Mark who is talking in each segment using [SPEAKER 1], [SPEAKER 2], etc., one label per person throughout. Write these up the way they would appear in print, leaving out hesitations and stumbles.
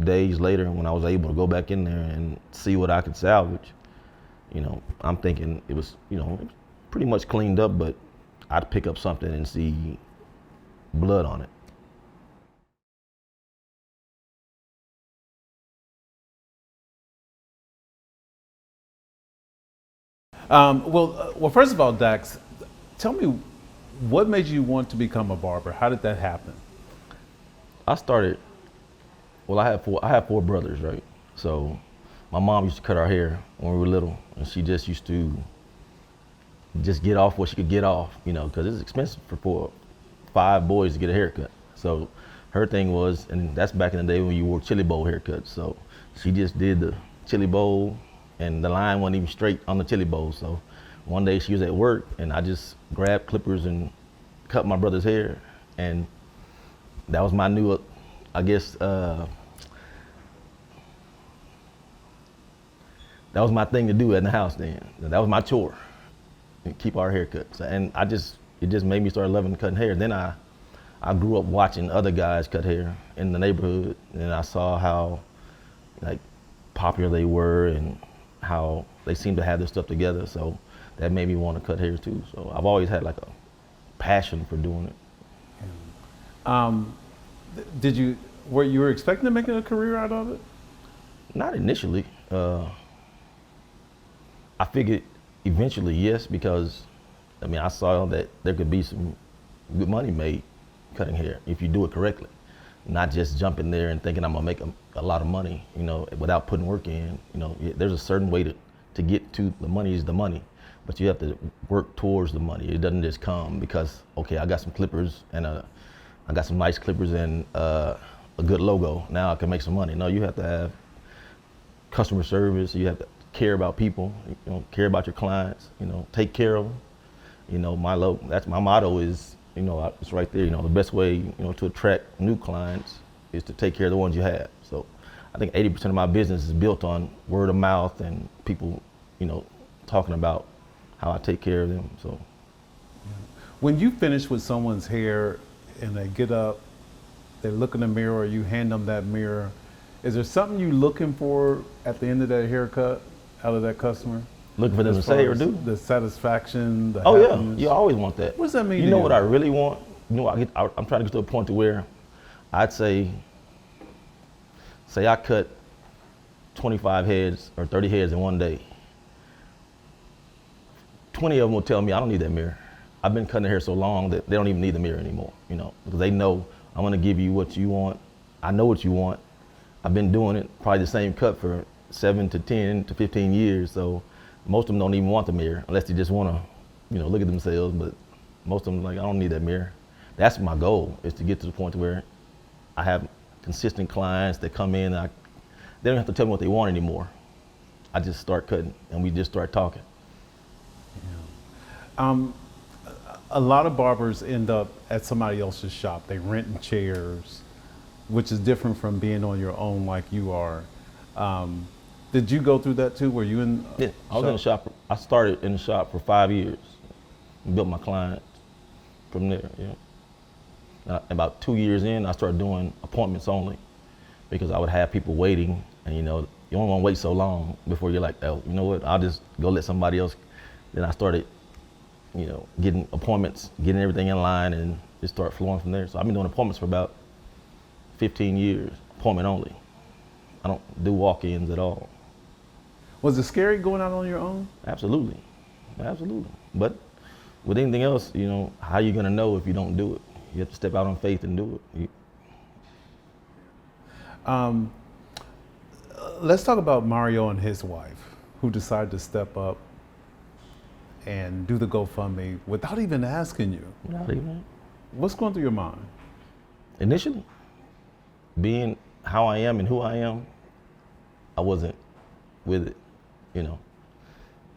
[SPEAKER 1] days later, when I was able to go back in there and see what I could salvage, I'm thinking it was, pretty much cleaned up, but I'd pick up something and see blood on it.
[SPEAKER 2] Well, first of all, Dax, tell me what made you want to become a barber? How did that happen?
[SPEAKER 1] I started, well, I have four brothers, right? So my mom used to cut our hair when we were little, and she just used to just get off what she could get off, because it's expensive for 5 boys to get a haircut. So her thing was, and that's back in the day when you wore chili bowl haircuts. So she just did the chili bowl, and the line wasn't even straight on the chili bowl. So one day she was at work, and I just grabbed clippers and cut my brother's hair, and that was my new, I guess, that was my thing to do in the house then. That was my chore, and keep our haircuts. And it just made me start loving cutting hair. Then I grew up watching other guys cut hair in the neighborhood, and I saw how popular they were and how they seemed to have their stuff together. So that made me want to cut hair too. So I've always had a passion for doing it.
[SPEAKER 2] Were you expecting to make a career out of it?
[SPEAKER 1] Not initially. I figured eventually yes, because I saw that there could be some good money made cutting hair if you do it correctly. Not just jump in there and thinking I'm gonna make a lot of money, without putting work in. There's a certain way to get to the money is the money, but you have to work towards the money. It doesn't just come because, okay, I got some clippers and I got some nice clippers and a good logo. Now I can make some money. No, you have to have customer service. You have to care about people. Care about your clients. Take care of them. That's my motto is. It's right there. The best way to attract new clients is to take care of the ones you have. So I think 80% of my business is built on word of mouth and people, talking about how I take care of them. So
[SPEAKER 2] when you finish with someone's hair and they get up, they look in the mirror, or you hand them that mirror, is there something you looking for at the end of that haircut out of that customer?
[SPEAKER 1] Looking for them to say or do?
[SPEAKER 2] The satisfaction, the
[SPEAKER 1] happiness. Yeah, you always want that.
[SPEAKER 2] What does that mean?
[SPEAKER 1] You know what I really want? I'm trying to get to a point to where I'd say I cut 25 heads or 30 heads in one day. 20 of them will tell me I don't need that mirror. I've been cutting hair so long that they don't even need the mirror anymore, because they know I'm gonna give you what you want. I know what you want. I've been doing it, probably the same cut for 7 to 10 to 15 years, so most of them don't even want the mirror unless they just want to, look at themselves. But most of them I don't need that mirror. That's my goal, is to get to the point where I have consistent clients that come in. They don't have to tell me what they want anymore. I just start cutting, and we just start talking.
[SPEAKER 2] Yeah. A lot of barbers end up at somebody else's shop. They renting chairs, which is different from being on your own like you are. Did you go through that too? Were you in?
[SPEAKER 1] Yeah, I was in the shop. I started in the shop for 5 years. Built my clients from there. Yeah. About 2 years in, I started doing appointments only, because I would have people waiting, and you don't want to wait so long before you're like, oh, you know what? I'll just go let somebody else. Then I started, getting appointments, getting everything in line, and just start flowing from there. So I've been doing appointments for about 15 years, appointment only. I don't do walk-ins at all.
[SPEAKER 2] Was it scary going out on your own?
[SPEAKER 1] Absolutely. But with anything else, how are you gonna know if you don't do it? You have to step out on faith and do it.
[SPEAKER 2] Let's talk about Mario and his wife, who decided to step up and do the GoFundMe without even asking you.
[SPEAKER 1] Not even.
[SPEAKER 2] What's going through your mind?
[SPEAKER 1] Initially, being how I am and who I am, I wasn't with it,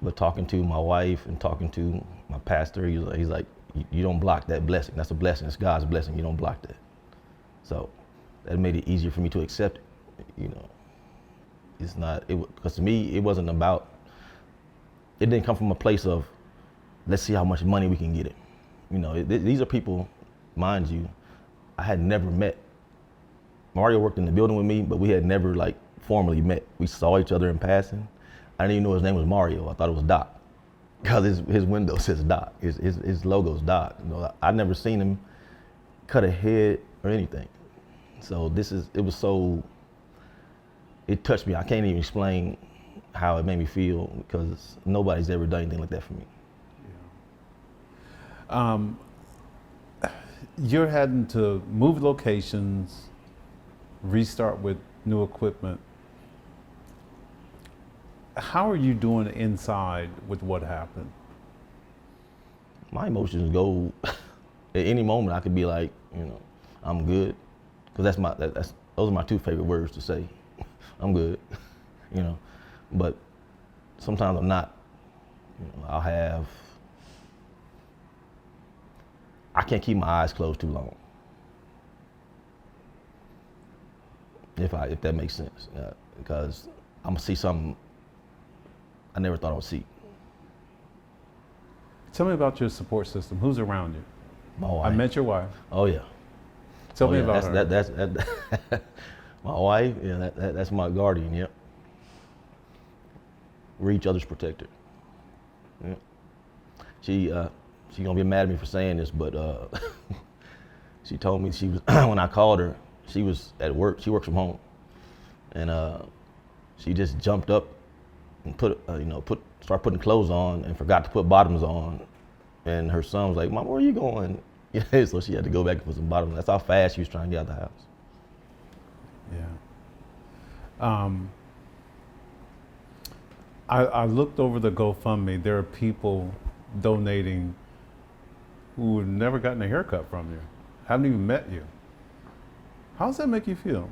[SPEAKER 1] But talking to my wife and talking to my pastor, he's like, you don't block that blessing. That's a blessing. It's God's blessing. You don't block that. So that made it easier for me to accept it. It's not, because to me, it wasn't about, it didn't come from a place of, let's see how much money we can get it. These are people, mind you, I had never met, Mario worked in the building with me, but we had never like formally met. We saw each other in passing. I didn't even know his name was Mario. I thought it was Doc, because his window says Doc. His logo's Doc. You know, I'd never seen him cut a head or anything. So it touched me. I can't even explain how it made me feel, because nobody's ever done anything like that for me.
[SPEAKER 2] You're having to move locations, restart with new equipment. How are you doing inside with what happened?
[SPEAKER 1] My emotions go at any moment. I could be like, I'm good, because those are my two favorite words to say. I'm good, but sometimes I'm not. I can't keep my eyes closed too long. If that makes sense, because I'm gonna see something I never thought I would see.
[SPEAKER 2] Tell me about your support system. Who's around you?
[SPEAKER 1] My wife.
[SPEAKER 2] I met your wife.
[SPEAKER 1] Oh yeah.
[SPEAKER 2] Tell me about her.
[SPEAKER 1] That's my wife. Yeah, that's my guardian. Yep. We're each other's protector. Yep. She's gonna be mad at me for saying this, but she told me she was when I called her, she was at work. She works from home, and she just jumped up and start putting clothes on and forgot to put bottoms on. And her son was like, "Mom, where are you going?" So she had to go back and put some bottoms. That's how fast she was trying to get out of the house.
[SPEAKER 2] Yeah. I looked over the GoFundMe. There are people donating who have never gotten a haircut from you, haven't even met you. How does that make you feel?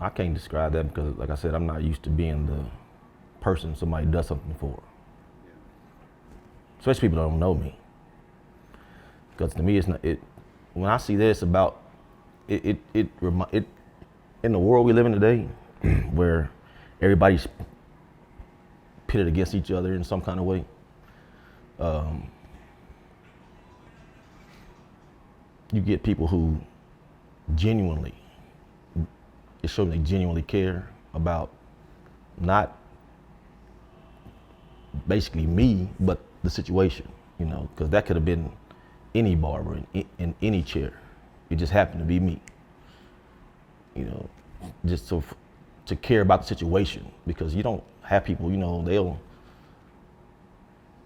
[SPEAKER 1] I can't describe that, because, like I said, I'm not used to being the person somebody does something for. Especially people that don't know me. Because to me, it's not. When I see this about it, in the world we live in today, where everybody's pitted against each other in some kind of way. You get people who genuinely, it shows they genuinely care about not basically me, but the situation, because that could have been any barber in any chair. It just happened to be me, just to care about the situation, because you don't have people,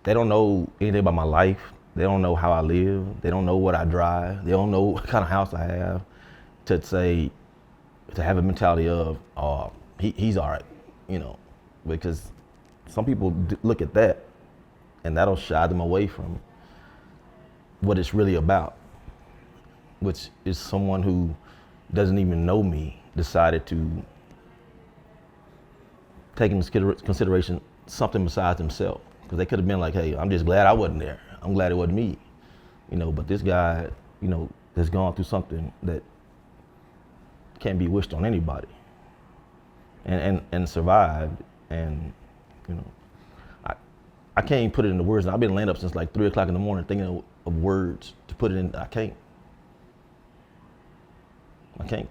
[SPEAKER 1] they don't know anything about my life. They don't know how I live. They don't know what I drive. They don't know what kind of house I have, to have a mentality of, oh, he's all right, because some people look at that and that'll shy them away from what it's really about, which is someone who doesn't even know me decided to take into consideration something besides himself. Because they could have been like, hey, I'm just glad I wasn't there. I'm glad it wasn't me. But this guy, has gone through something that can't be wished on anybody, and survived. And I can't even put it into words. I've been laying up since like 3 o'clock in the morning thinking of words to put it in. I can't,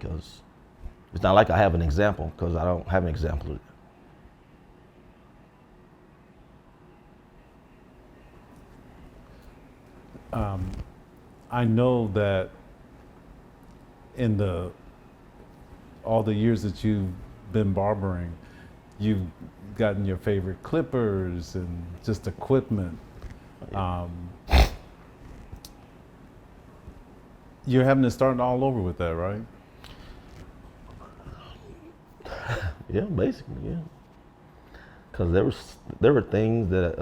[SPEAKER 1] because it's not like I have an example, because I don't have an example of it.
[SPEAKER 2] I know that in all the years that you've been barbering, you've gotten your favorite clippers and just equipment. You're having to start all over with that, right?
[SPEAKER 1] Yeah, basically, yeah. Because there were things that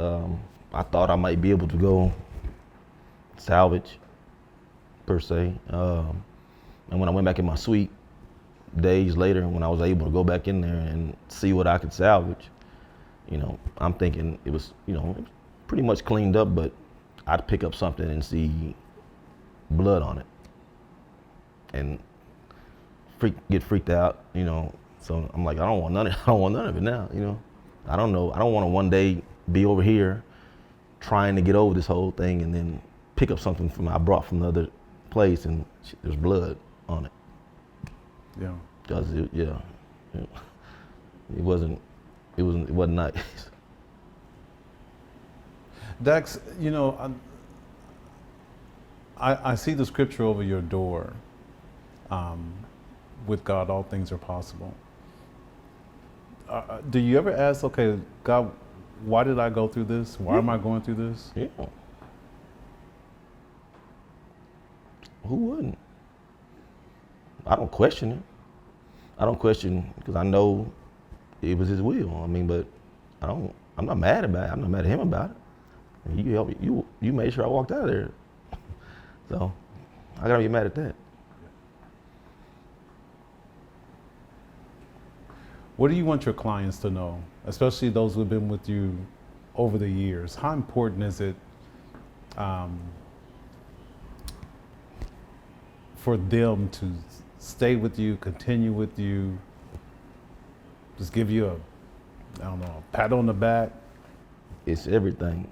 [SPEAKER 1] I thought I might be able to go salvage, per se. And when I went back in my suite days later, when I was able to go back in there and see what I could salvage, I'm thinking it was, it was pretty much cleaned up, but I'd pick up something and see blood on it and get freaked out, So I'm like, I don't want none of it now, I don't know. I don't want to one day be over here trying to get over this whole thing and then pick up something I brought from the other place and there's blood on it.
[SPEAKER 2] Yeah.
[SPEAKER 1] Cause it wasn't nice.
[SPEAKER 2] Dax, you know, I see the scripture over your door. With God, all things are possible. Do you ever ask, okay, God, why did I go through this? Why am I going through this?
[SPEAKER 1] Yeah. Who wouldn't? I don't question it. I don't question because I know it was His will. I mean, but I'm not mad about it. I'm not mad at Him about it. You helped me. You made sure I walked out of there. So I gotta be mad at that.
[SPEAKER 2] What do you want your clients to know, especially those who've been with you over the years? How important is it for them to stay with you, continue with you, just give you a pat on the back?
[SPEAKER 1] It's everything.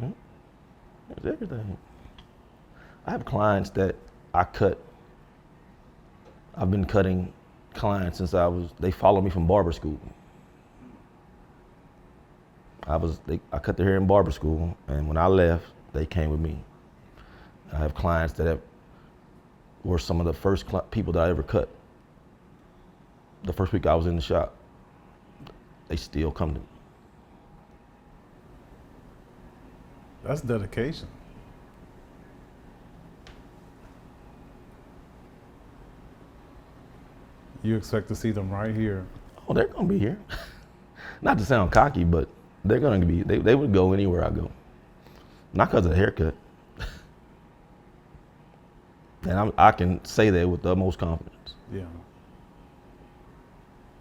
[SPEAKER 1] It's everything. I have clients that I cut. I've been cutting clients since they followed me from barber school. I cut their hair in barber school, and when I left, they came with me. I have clients that were some of the first people that I ever cut. The first week I was in the shop, they still come to me.
[SPEAKER 2] That's dedication. You expect to see them right here.
[SPEAKER 1] Oh, they're gonna be here. Not to sound cocky, but they're gonna be. They would go anywhere I go. Not because of the haircut. And I can say that with the utmost confidence.
[SPEAKER 2] Yeah.